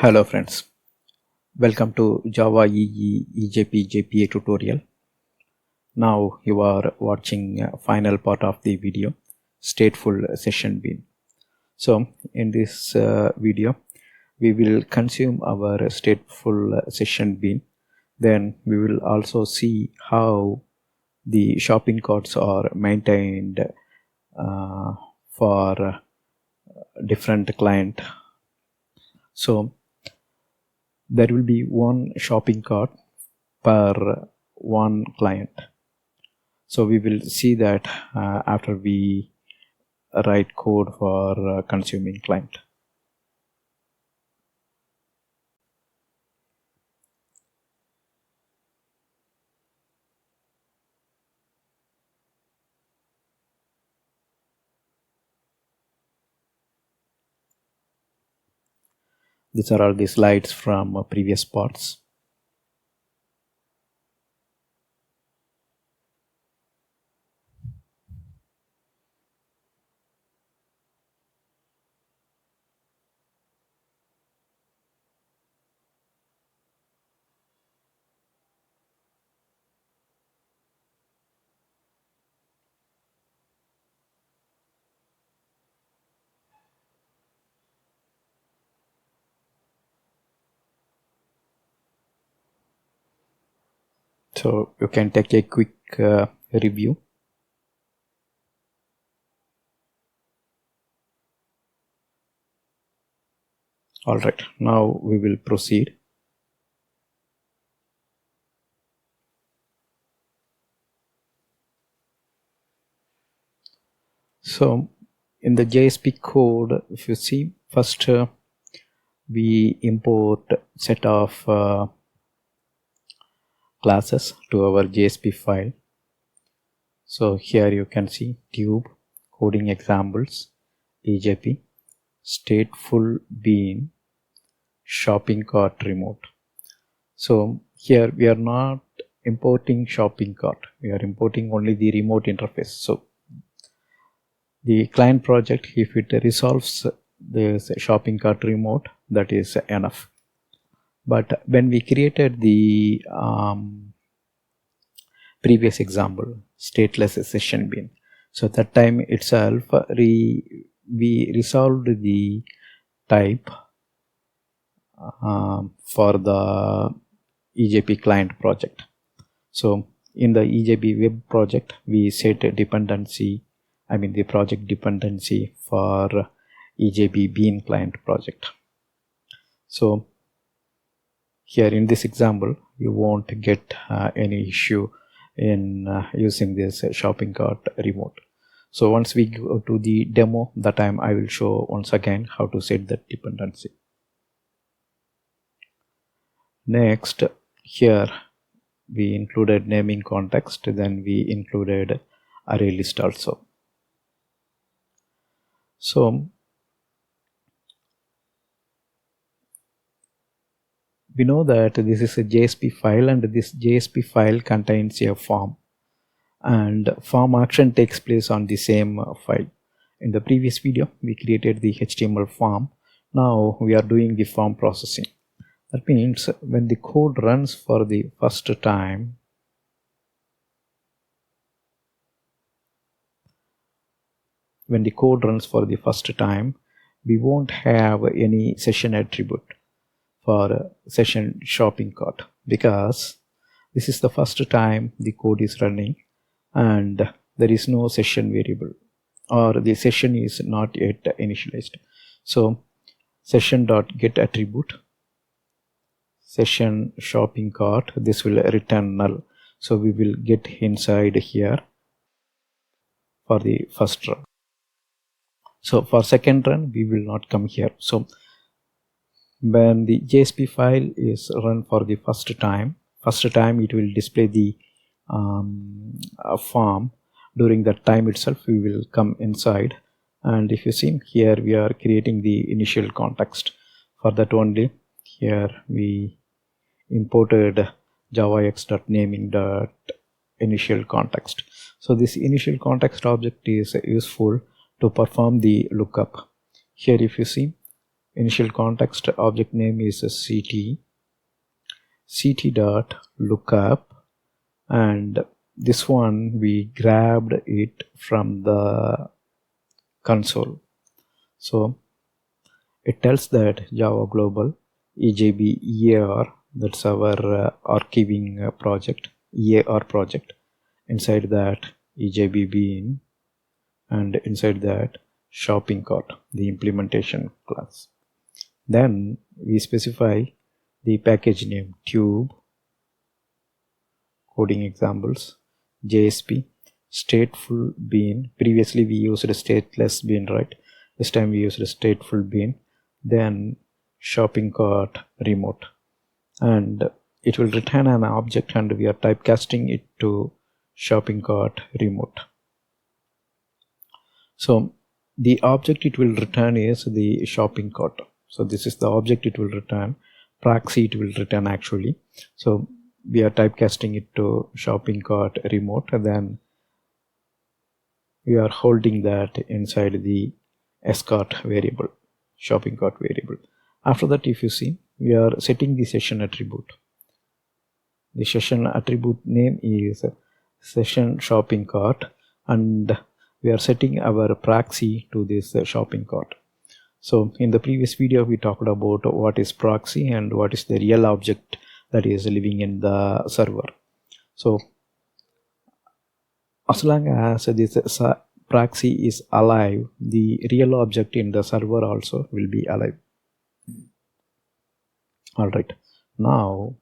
Hello friends, welcome to JavaEE EJP JPA tutorial. Now you are watching final part of the video, Stateful Session Bean. So in this video, we will consume our Stateful Session Bean. Then we will also see how the shopping carts are maintained for different client. So there will be one shopping cart per one client. So we will see that after we write code for consuming client. These are all the slides from previous parts. So you can take a quick review. All right, now we will proceed. So in the JSP code, if you see, first we import set of classes to our JSP file. So here you can see tube, coding examples, EJP, Stateful Bean, shopping cart remote. So here we are not importing shopping cart, we are importing only the remote interface. So the client project, if it resolves this shopping cart remote, that is enough. But when we created the previous example, stateless session bean, so at that time itself we resolved the type for the EJP client project. So in the EJB web project, we set a dependency, the project dependency for EJB Bean client project. So here in this example, you won't get any issue in using this shopping cart remote. So once we go to the demo, that time I will show once again how to set that dependency. Next, here we included naming context, then we included array list also. So we know that this is a JSP file, and this JSP file contains a form, and form action takes place on the same file. In the previous video, we created the HTML form. Now we are doing the form processing. That means when the code runs for the first time, we won't have any session attribute for session shopping cart, because this is the first time the code is running and there is no session variable, or the session is not yet initialized. So session.get attribute session shopping cart, this will return null. So we will get inside here for the first run. So for second run, we will not come here. So when the JSP file is run for the first time it will display the form. During that time itself, we will come inside, and if you see here, we are creating the initial context. For that only, here we imported javax.naming.initial context. So this initial context object is useful to perform the lookup. Here if you see, initial context object name is ct dot lookup, and this one we grabbed it from the console. So it tells that Java Global EJB EAR, that's our archiving project, EAR project. Inside that EJB Bean, and inside that shopping cart, the implementation class. Then we specify the package name tube, coding examples, JSP Stateful Bean. Previously we used a stateless bean, right? This time we used a stateful bean. Then shopping cart remote, and it will return an object, and we are typecasting it to shopping cart remote. So the object it will return is the shopping cart. So this is the object it will return. Proxy it will return actually. So we are typecasting it to shopping cart remote, and then we are holding that inside the scart variable, shopping cart variable. After that, if you see, we are setting the session attribute. The session attribute name is session shopping cart, and we are setting our proxy to this shopping cart. So in the previous video we talked about what is proxy and what is the real object that is living in the server. So as long as this proxy is alive, the real object in the server also will be alive. Alright, now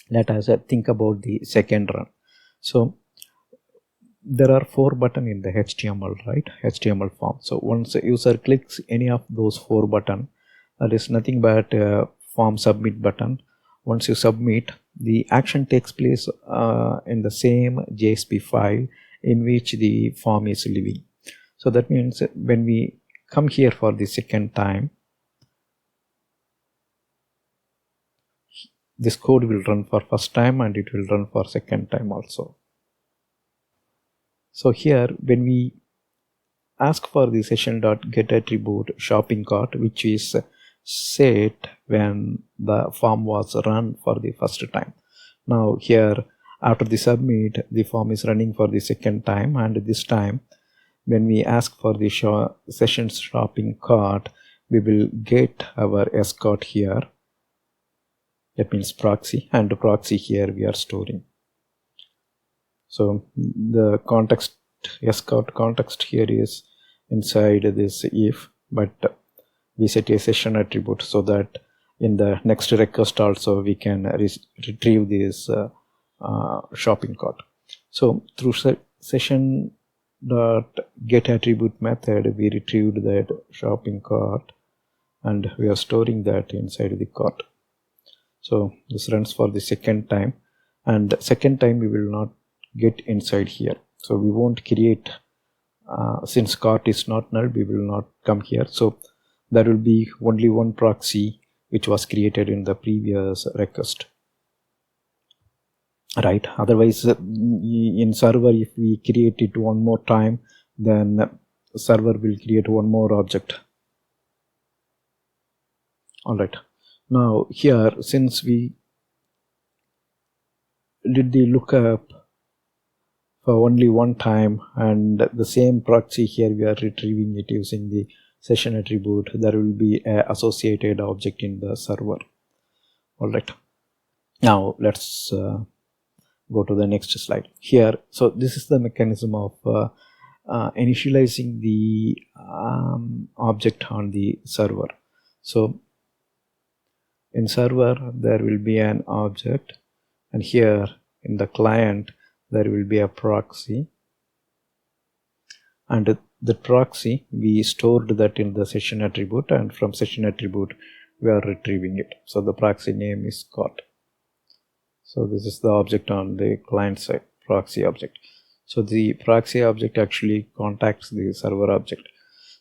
let us think about the second run. So there are 4 buttons in the HTML, right? HTML form. So once a user clicks any of those 4 buttons, that is nothing but a form submit button. Once you submit, the action takes place in the same JSP file in which the form is living. So that means when we come here for the second time, this code will run for first time and it will run for second time also. So here when we ask for the session.getAttribute shopping cart, which is set when the form was run for the first time. Now here after the submit, the form is running for the second time, and this time when we ask for the session shopping cart, we will get our scart here. That means proxy, and the proxy here we are storing. So the context, scart context here is inside this if, but we set a session attribute so that in the next request also we can retrieve this shopping cart. So through session.getAttribute method, we retrieved that shopping cart and we are storing that inside the cart. So this runs for the second time, and second time we will not get inside here. So we won't create, since cart is not null, we will not come here. So there will be only one proxy which was created in the previous request, right? Otherwise in server, if we create it one more time, then server will create one more object. All right, now here since we did the lookup for only one time, and the same proxy here we are retrieving it using the session attribute, there will be an associated object in the server. All right, now let's go to the next slide here. So this is the mechanism of initializing the object on the server. So in server there will be an object, and here in the client there will be a proxy, and the proxy we stored that in the session attribute, and from session attribute we are retrieving it. So the proxy name is cart. So this is the object on the client side, proxy object. So the proxy object actually contacts the server object.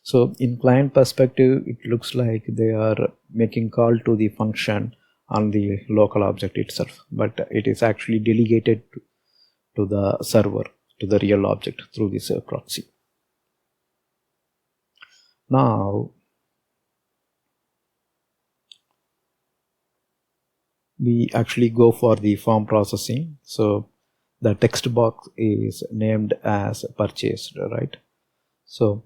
So in client perspective, it looks like they are making call to the function on the local object itself, but it is actually delegated to the server, to the real object through this proxy. Now we actually go for the form processing. So the text box is named as purchased, right? So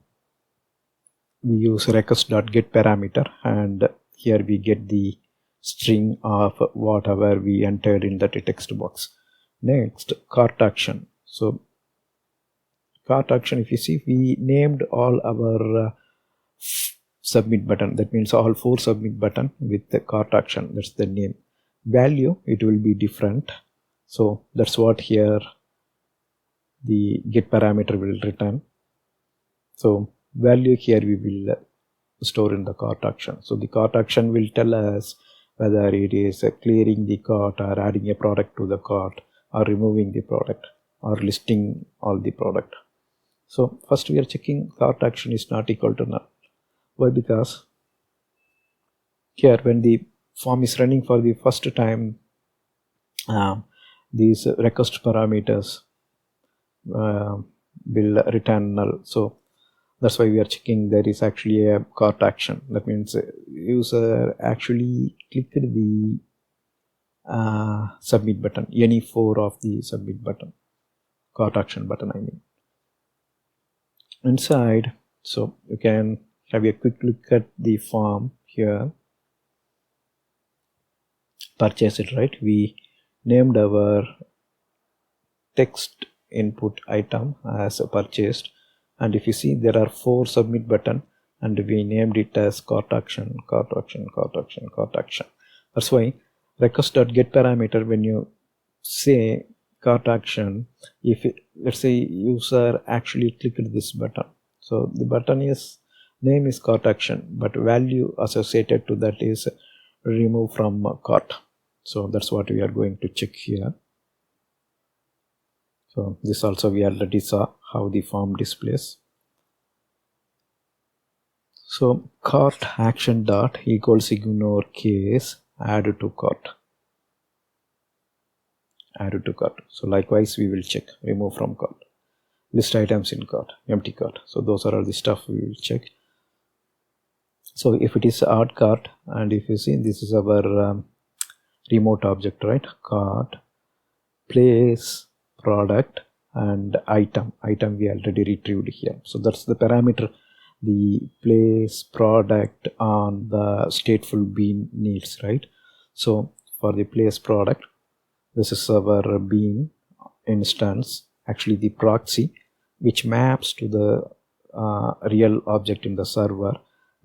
we use request.get parameter, and here we get the string of whatever we entered in that text box. Next, cart action. So cart action, if you see, we named all our submit button. That means all 4 submit button with the cart action. That's the name. Value, it will be different. So that's what here the get parameter will return. So value here we will store in the cart action. So the cart action will tell us whether it is clearing the cart or adding a product to the cart or removing the product or listing all the product. So first we are checking cart action is not equal to null. Why? Because here when the form is running for the first time, these request parameters will return null. So that's why we are checking there is actually a cart action. That means user actually clicked the submit button, any 4 of the submit button, cart action button I mean. Inside, so you can have a quick look at the form here. Purchase it, right? We named our text input item as purchased, and if you see there are 4 submit button and we named it as cart action, cart action, cart action, cart action. That's why request.get parameter, when you say cart action, if it, let's say user actually clicked this button, so the button is name is cart action, but value associated to that is remove from cart. So that's what we are going to check here. So this also we already saw how the form displays. So cart action dot equals ignore case add to cart. Add to cart. So likewise we will check remove from cart, list items in cart, empty cart. So those are all the stuff we will check. So if it is add cart, and if you see this is our remote object, right? Cart, place, product, and item we already retrieved here. So that's the parameter the place product on the stateful bean needs, right? So for the place product, this is our bean instance, actually the proxy which maps to the real object in the server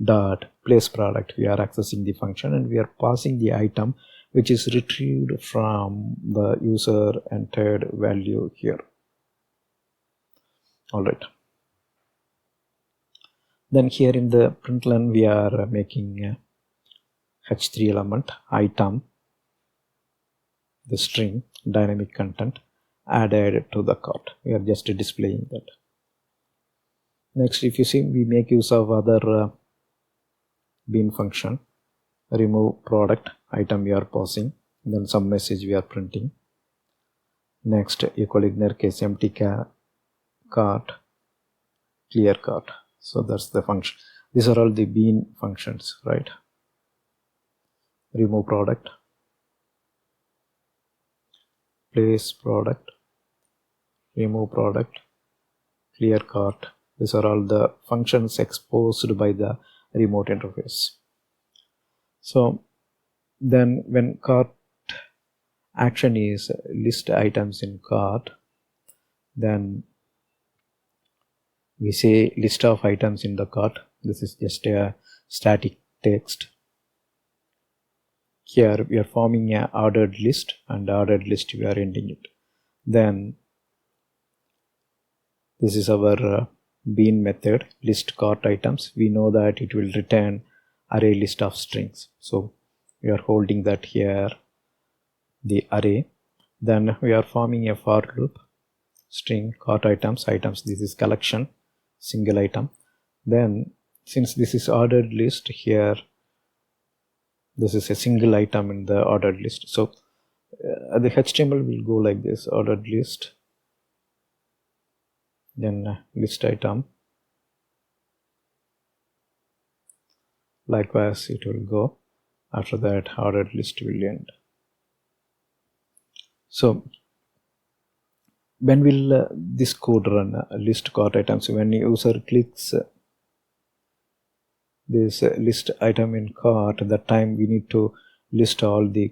dot place product. We are accessing the function and we are passing the item which is retrieved from the user entered value here. All right. Then here in the println we are making h3 element item, the string dynamic content added to the cart. We are just displaying that. Next, if you see, we make use of other bean function, remove product item we are passing, then some message we are printing. Next, equal ignore case empty cart, clear cart. So that's the function. These are all the bean functions, right? Remove product, place product, remove product, clear cart. These are all the functions exposed by the remote interface. So then when cart action is list items in cart, then we say list of items in the cart. This is just a static text. Here we are forming a ordered list, and ordered list we are ending it. Then this is our bean method, list cart items. We know that it will return array list of strings. So we are holding that here, the array. Then we are forming a for loop, string cart items, this is collection, single item. Then since this is ordered list, here this is a single item in the ordered list. So the HTML will go like this: ordered list, then list item. Likewise it will go. After that ordered list will end. So when will this code run list cart items? When user clicks this list item in cart, that time we need to list all the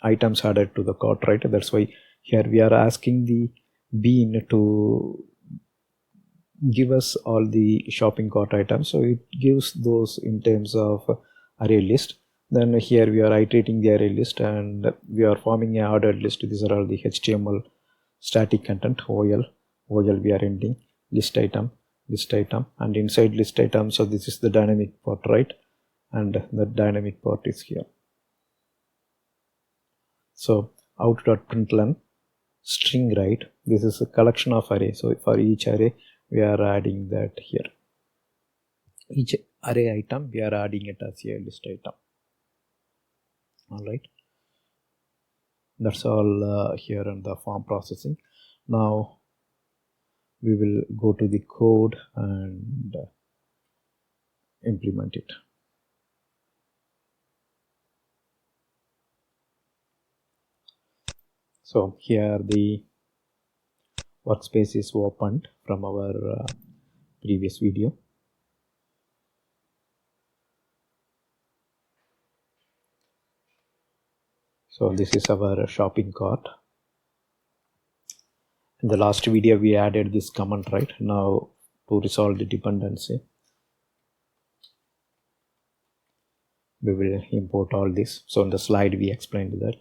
items added to the cart, right? That's why here we are asking the bean to give us all the shopping cart items, so it gives those in terms of array list. Then here we are iterating the array list and we are forming a ordered list. These are all the HTML static content. OL we are ending list item, and inside list item, so this is the dynamic part, right? And the dynamic part is here. So out.println string, right? This is a collection of array, so for each array we are adding that here. Each array item we are adding it as a list item. All right, that's all here in the form processing. Now we will go to the code and implement it. So here the workspace is opened from our previous video. So this is our shopping cart. In the last video we added this comment, right? Now to resolve the dependency, we will import all this. So in the slide we explained that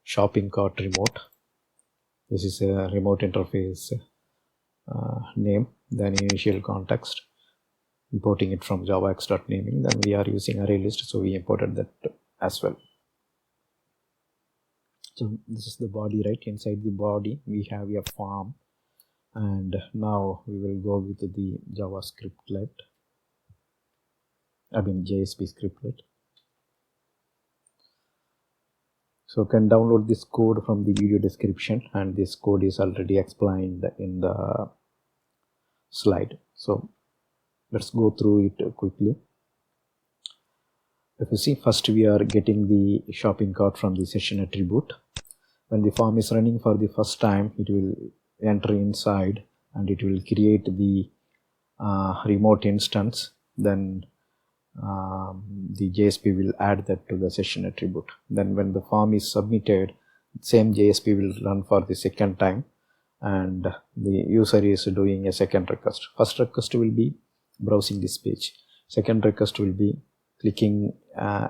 shopping cart remote, this is a remote interface name, then initial context, importing it from javax.naming. Then we are using array list, so we imported that as well. So this is the body, right? Inside the body we have a form, and now we will go with the Jsp Scriptlet. So you can download this code from the video description, and this code is already explained in the slide. So let's go through it quickly. If you see, first we are getting the shopping cart from the session attribute. When the form is running for the first time, it will enter inside and it will create the remote instance. Then the JSP will add that to the session attribute. Then when the form is submitted, same JSP will run for the second time, and the user is doing a second request. First request will be browsing this page. Second request will be clicking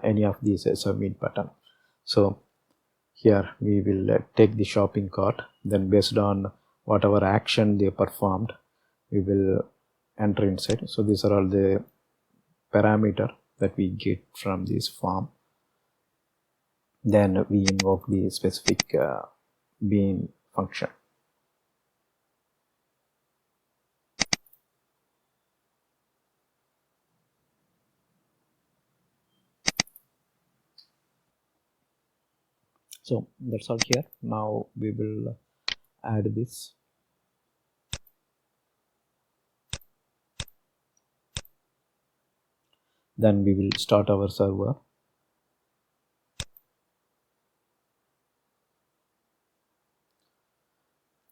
any of these submit button. So here we will take the shopping cart, then based on whatever action they performed, we will enter inside. So these are all the parameter that we get from this form. Then we invoke the specific bean function. So that's all here. Now we will add this. Then we will start our server.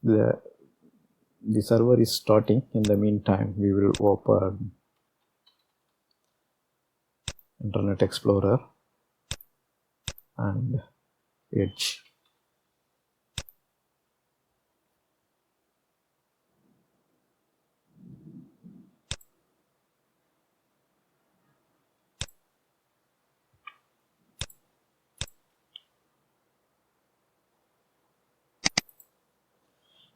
The server is starting. In the meantime, we will open Internet Explorer and Edge.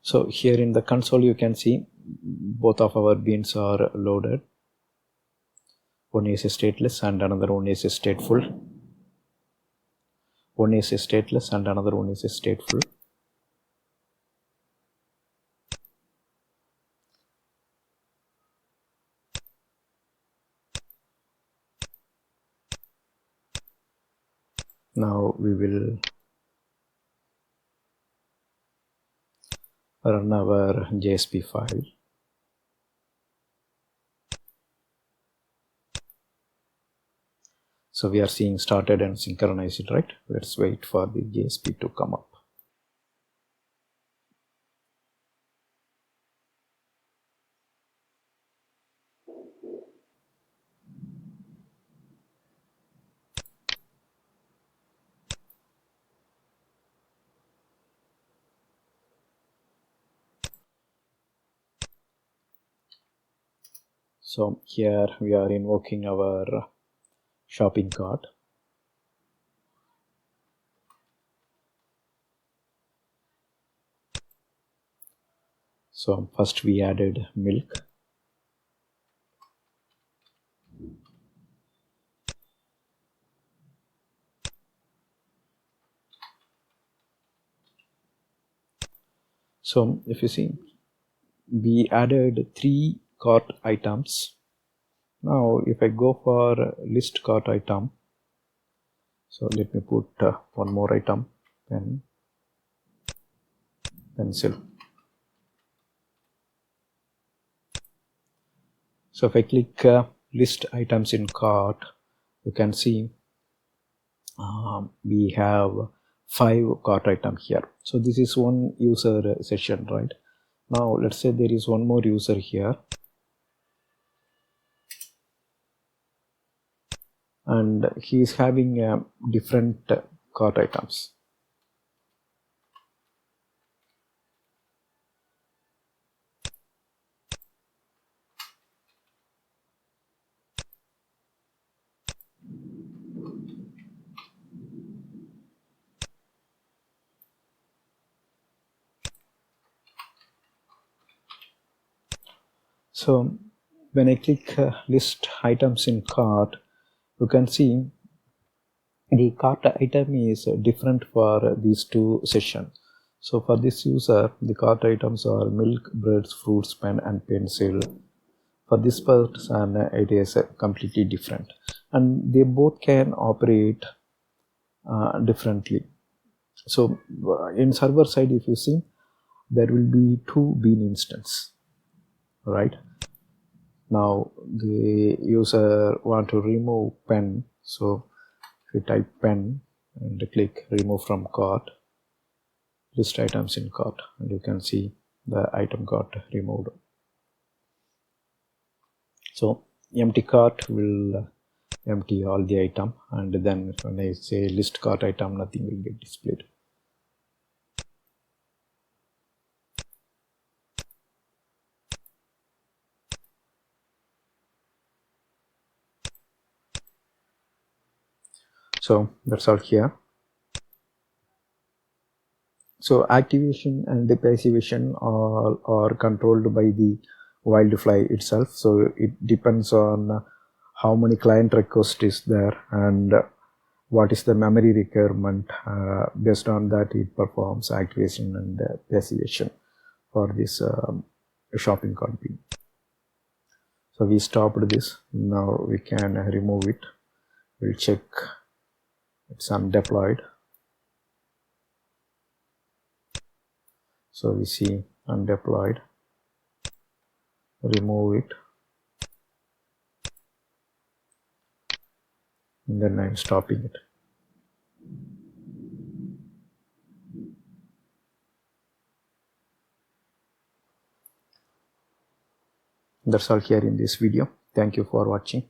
So here in the console you can see both of our beans are loaded. One is stateless and another one is stateful. One is stateless and another one is stateful. Now we will run our JSP file. So we are seeing started and synchronized, right? Let's wait for the JSP to come up. So here we are invoking our shopping cart. So first we added milk. So if you see, we added 3 cart items. Now if I go for list cart item, so let me put one more item, pen, pencil. So if I click list items in cart, you can see we have 5 cart item here. So this is one user session, right? Now let's say there is one more user here, and he is having different cart items. So when I click list items in cart, you can see the cart item is different for these 2 sessions. So for this user, the cart items are milk, breads, fruits, pen and pencil. For this person, it is completely different, and they both can operate differently. So in server side, if you see, there will be 2 bean instance, right? Now the user want to remove pen, so if you type pen and click remove from cart, list items in cart, and you can see the item got removed. So empty cart will empty all the item, and then when I say list cart item, nothing will get displayed. So that's all here. So activation and passivation are controlled by the Wildfly itself. So it depends on how many client requests is there and what is the memory requirement. Based on that, it performs activation and passivation for this shopping cart bean. So we stopped this. Now we can remove it. We'll check it's undeployed. So we see undeployed. Remove it. And then I'm stopping it. That's all here in this video. Thank you for watching.